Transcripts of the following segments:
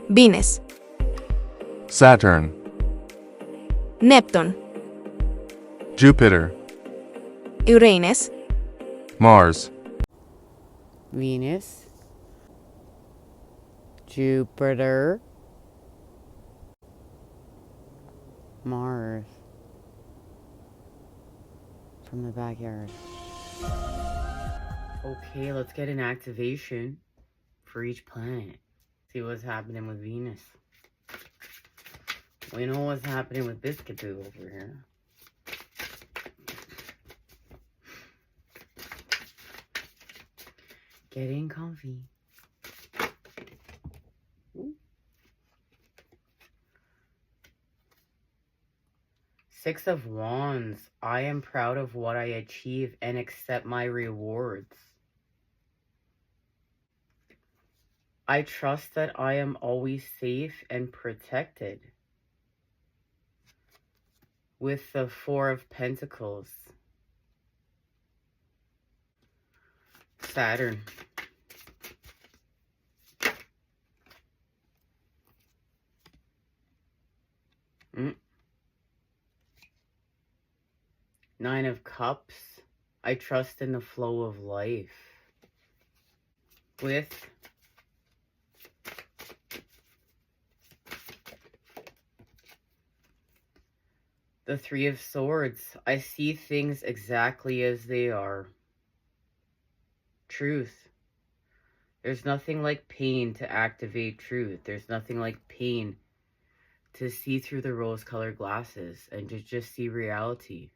Venus, Saturn, Neptune, Jupiter, Uranus, Mars, Venus, Jupiter, Mars. From the backyard. Okay, let's get an activation for each planet. See what's happening with Venus. We know what's happening with Biscuitoo over here. Getting comfy. Ooh. 6 of Wands. I am proud of what I achieve and accept my rewards. I trust that I am always safe and protected. With the 4 of Pentacles. Saturn. Nine of Cups. I trust in the flow of life. With the 3 of Swords. I see things exactly as they are. Truth. There's nothing like pain to activate truth. There's nothing like pain to see through the rose-colored glasses and to just see reality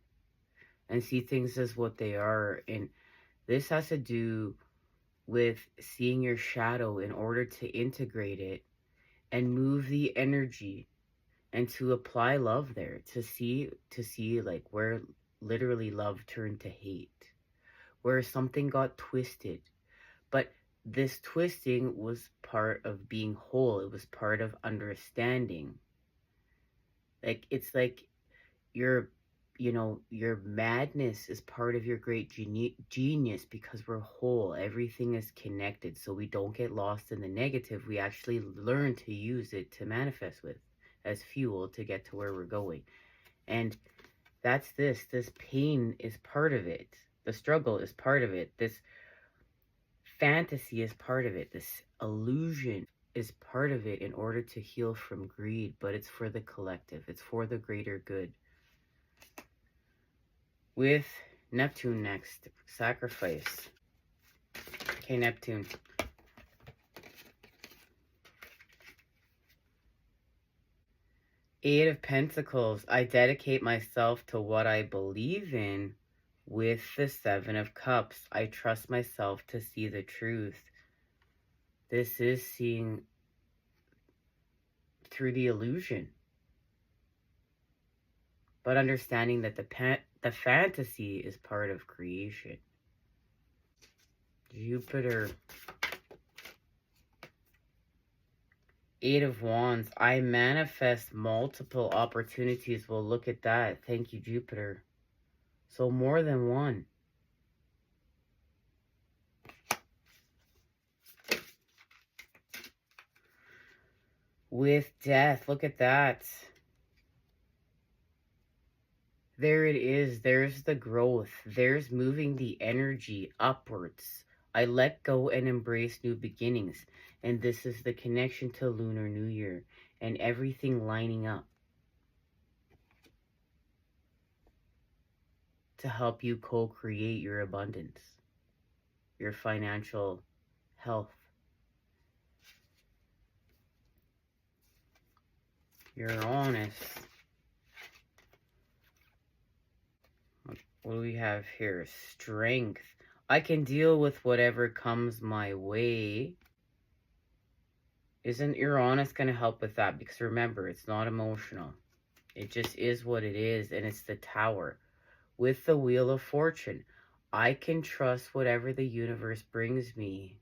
and see things as what they are. And this has to do with seeing your shadow in order to integrate it and move the energy and to apply love there, to see like where literally love turned to hate, where something got twisted. But this twisting was part of being whole. It was part of understanding. Like, it's like your madness is part of your great genius, because we're whole. Everything is connected, so we don't get lost in the negative. We actually learn to use it to manifest with as fuel to get to where we're going. And that's this pain is part of it. The struggle is part of it. This fantasy is part of it. This illusion is part of it in order to heal from greed, but it's for the collective. It's for the greater good. With Neptune next, sacrifice. Okay, Neptune. Eight of Pentacles. I dedicate myself to what I believe in. With the 7 of Cups. I trust myself to see the truth. This is seeing through the illusion, but understanding that the fantasy is part of creation. Jupiter. 8 of Wands. I manifest multiple opportunities. Well, look at that. Thank you, Jupiter. So more than one. With Death, look at that. There it is. There's the growth. There's moving the energy upwards. I let go and embrace new beginnings. And this is the connection to Lunar New Year and everything lining up to help you co-create your abundance, your financial health, Uranus. What do we have here? Strength. I can deal with whatever comes my way. Isn't Uranus going to help with that? Because remember, it's not emotional. It just is what it is, and it's the Tower. With the Wheel of Fortune, I can trust whatever the universe brings me.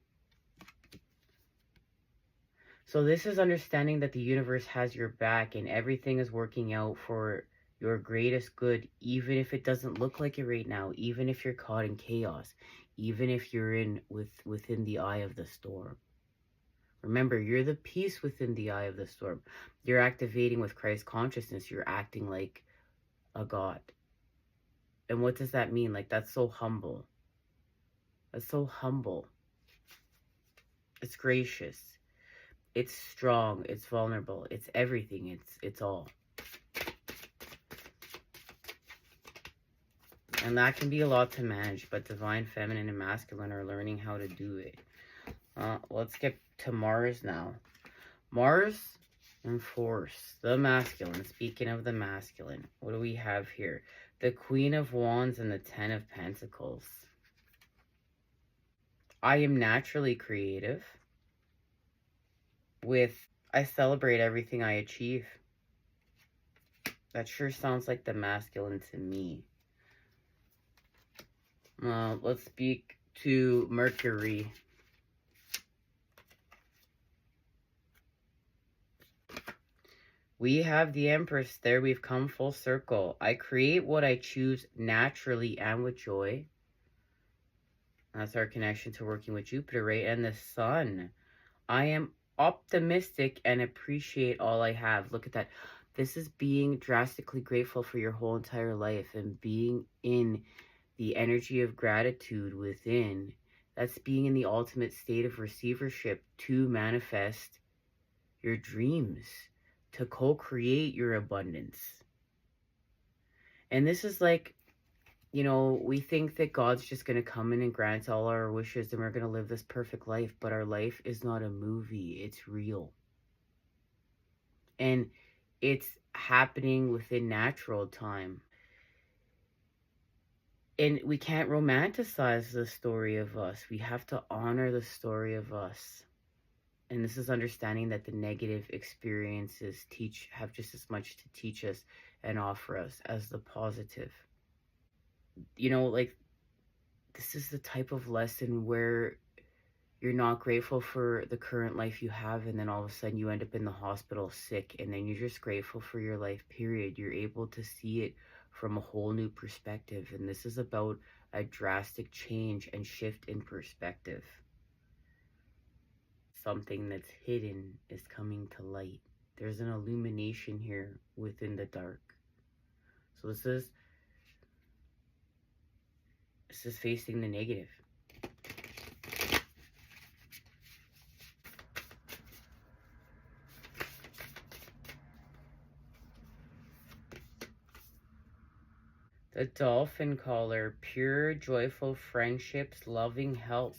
So this is understanding that the universe has your back and everything is working out for your greatest good, even if it doesn't look like it right now, even if you're caught in chaos, even if you're within the eye of the storm. Remember, you're the peace within the eye of the storm. You're activating with Christ consciousness. You're acting like a God. And what does that mean? Like, that's so humble. That's so humble. It's gracious. It's strong. It's vulnerable. It's everything. It's all. And that can be a lot to manage, but divine feminine and masculine are learning how to do it. Let's get to Mars now. Mars and force, the masculine. Speaking of the masculine, what do we have here? The Queen of Wands and the Ten of Pentacles. I am naturally creative. I celebrate everything I achieve. That sure sounds like the masculine to me. Let's speak to Mercury. We have the Empress there. We've come full circle. I create what I choose naturally and with joy. That's our connection to working with Jupiter, right? And the Sun. I am optimistic and appreciate all I have. Look at that. This is being drastically grateful for your whole entire life and being in the energy of gratitude within. That's being in the ultimate state of receivership to manifest your dreams, to co-create your abundance. And this is like, you know, we think that God's just going to come in and grant all our wishes and we're going to live this perfect life, but our life is not a movie. It's real. And it's happening within natural time. And we can't romanticize the story of us. We have to honor the story of us. And this is understanding that the negative experiences have just as much to teach us and offer us as the positive. You know, like, this is the type of lesson where you're not grateful for the current life you have, and then all of a sudden you end up in the hospital sick, and then you're just grateful for your life, period. You're able to see it from a whole new perspective, and this is about a drastic change and shift in perspective. Something that's hidden is coming to light. There's an illumination here within the dark. So this is facing the negative. The Dolphin Caller, pure, joyful friendships, loving help.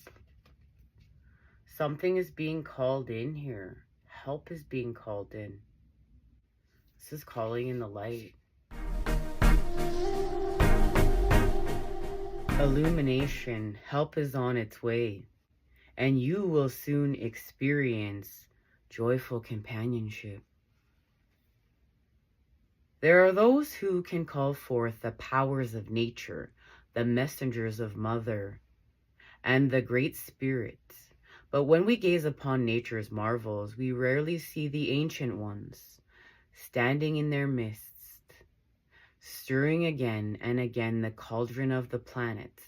Something is being called in here. Help is being called in. This is calling in the light. Illumination, help is on its way. And you will soon experience joyful companionship. There are those who can call forth the powers of nature, the messengers of Mother, and the great spirits. But when we gaze upon nature's marvels, we rarely see the ancient ones, standing in their midst, stirring again and again the cauldron of the planet,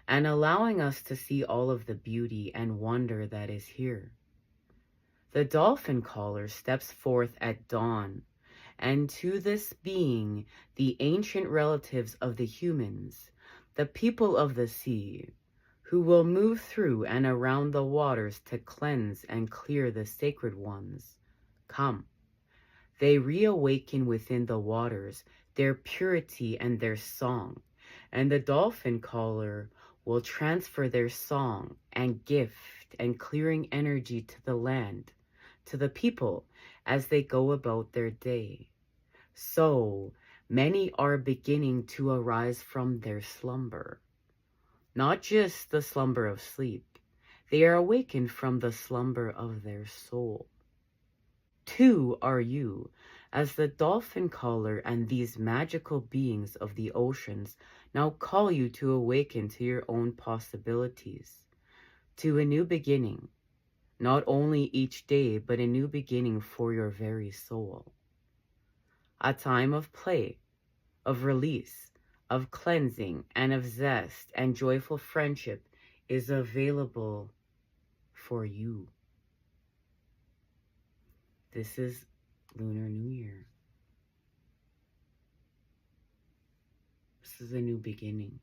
and allowing us to see all of the beauty and wonder that is here. The Dolphin Caller steps forth at dawn, and to this being, the ancient relatives of the humans, the people of the sea, who will move through and around the waters to cleanse and clear the sacred ones, come. They reawaken within the waters their purity and their song, and the Dolphin Caller will transfer their song and gift and clearing energy to the land, to the people as they go about their day. So many are beginning to arise from their slumber. Not just the slumber of sleep, they are awakened from the slumber of their soul. Two are you, as the Dolphin Caller and these magical beings of the oceans now call you to awaken to your own possibilities, to a new beginning, not only each day, but a new beginning for your very soul. A time of play, of release, of cleansing, and of zest and joyful friendship is available for you. This is Lunar New Year. This is a new beginning.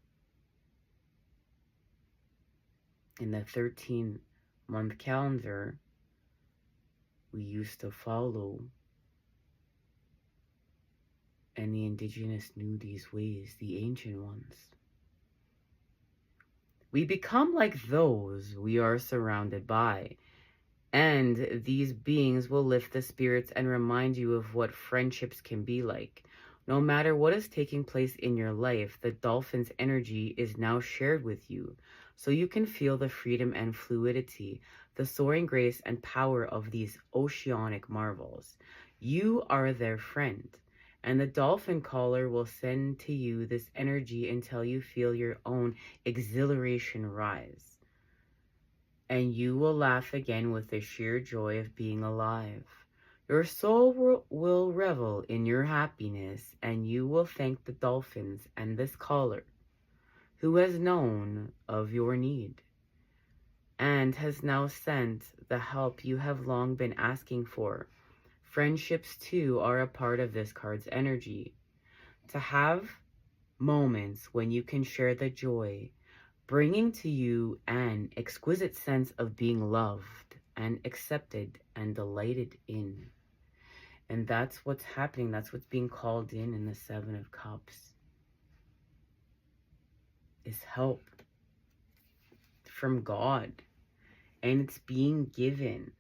In the 13-month calendar, we used to follow, and the indigenous knew these ways, the ancient ones. We become like those we are surrounded by, and these beings will lift the spirits and remind you of what friendships can be like. No matter what is taking place in your life, the dolphin's energy is now shared with you, so you can feel the freedom and fluidity, the soaring grace and power of these oceanic marvels. You are their friend, and the dolphin caller will send to you this energy until you feel your own exhilaration rise. And you will laugh again with the sheer joy of being alive. Your soul will revel in your happiness, and you will thank the dolphins and this caller who has known of your need and has now sent the help you have long been asking for. Friendships, too, are a part of this card's energy. To have moments when you can share the joy, bringing to you an exquisite sense of being loved and accepted and delighted in. And that's what's happening. That's what's being called in the Seven of Cups. Is help from God. And it's being given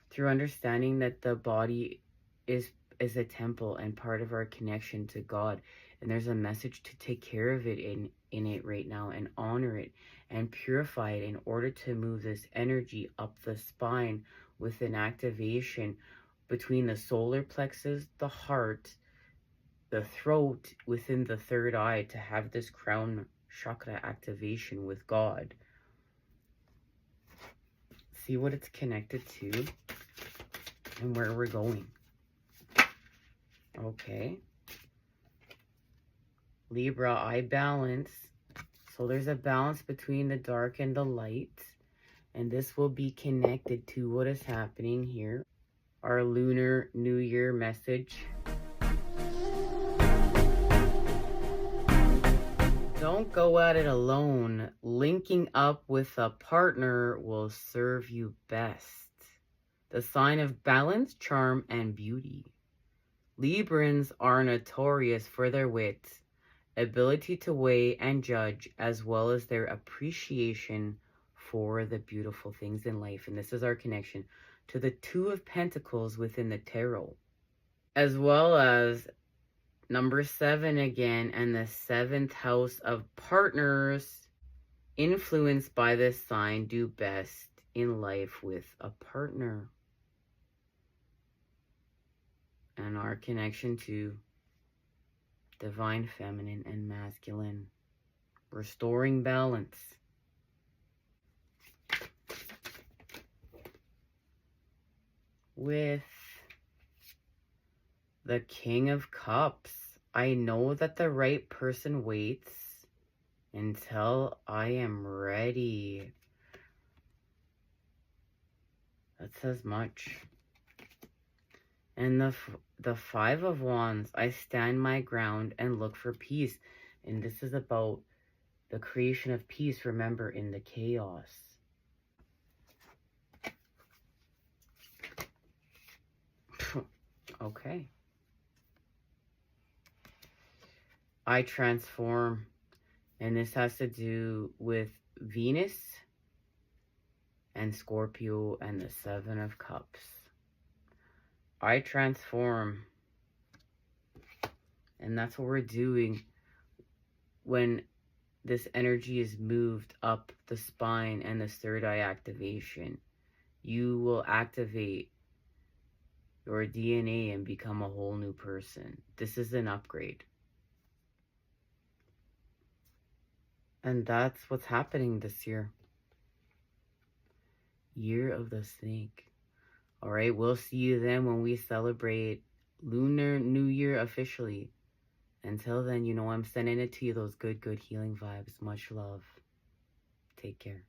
through understanding that the body is a temple and part of our connection to God. And there's a message to take care of it in it right now and honor it and purify it in order to move this energy up the spine with an activation between the solar plexus, the heart, the throat, within the third eye, to have this crown chakra activation with God. See what it's connected to and where we're going. Okay. Libra, I balance. So there's a balance between the dark and the light. And this will be connected to what is happening here. Our Lunar New Year message. Don't go at it alone. Linking up with a partner will serve you best. The sign of balance, charm, and beauty. Librans are notorious for their wit, ability to weigh and judge, as well as their appreciation for the beautiful things in life. And this is our connection to the Two of Pentacles within the tarot, as well as number 7 again, and the 7th house of partners. Influenced by this sign, do best in life with a partner. And our connection to divine feminine and masculine. Restoring balance. With the King of Cups. I know that the right person waits until I am ready. That says much. And the Five of Wands. I stand my ground and look for peace. And this is about the creation of peace, remember, in the chaos. Okay. I transform, and this has to do with Venus and Scorpio and the 7 of Cups. I transform, and that's what we're doing when this energy is moved up the spine and this third eye activation. You will activate your DNA and become a whole new person. This is an upgrade. And that's what's happening this year. Year of the Snake. All right, we'll see you then when we celebrate Lunar New Year officially. Until then, you know I'm sending it to you, those good healing vibes. Much love. Take care.